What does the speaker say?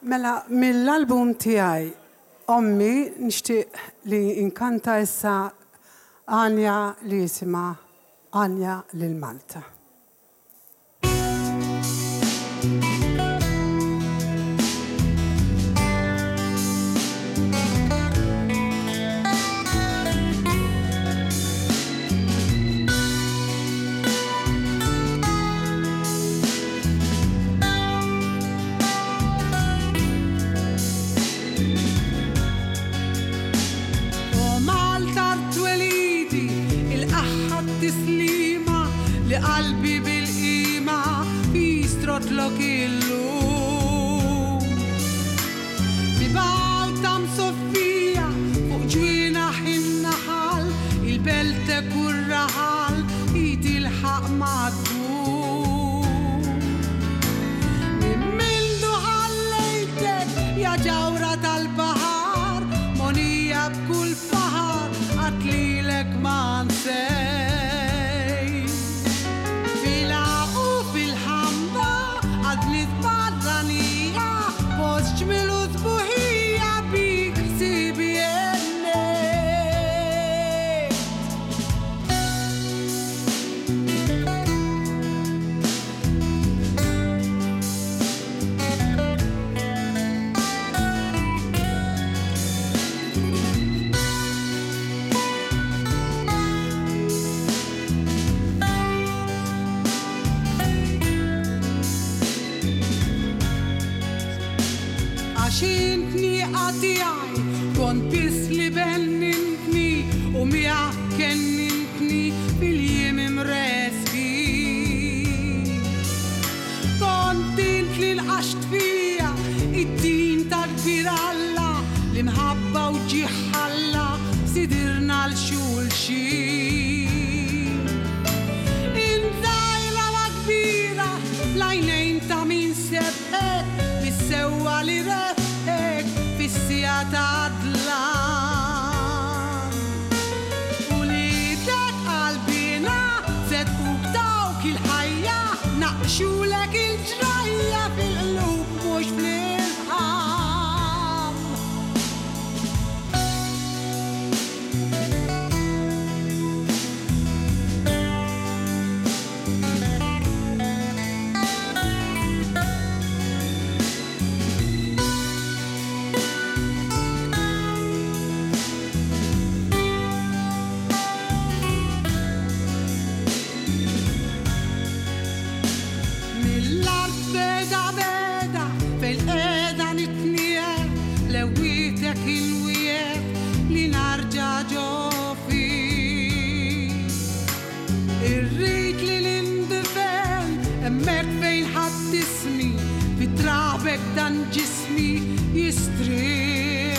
Mela, mill-album tiegħi Ommi nixtieq li inkanta issa Anja li jisimha Anja lil Malta. Tislima li qalbi bil-qima fistrotlok illum. Bibaw tam Sofija fuq ġwina ħin-naħal, il-belte kurraħal jitilħaq madum. Mimmildu ħallejtek ja ġawra tal-bahar, monija b'kull fahar għatlilek ma nsej. ġmilu zbuħija bik sibi Għaxintni għatijaj, kont bis li bennintni u mija kennintni fil-jiem imreski. Kontint li l-għaxt fija, id-din tal-biralla li mħabba u ġiħalla sidirna l-xulxin. Inżajla wa kbira, lajnejn ta' min sebbet, bis-sewa li fissija ta' dlan. U li dak qalbina zed u dawk il-ħajja naqxulek il-ġrajja fil-qlub mhux fl-irħam. Irrid li l-indifen emmek fejn ħadd ismi fit-trabek dan ġismi jistri.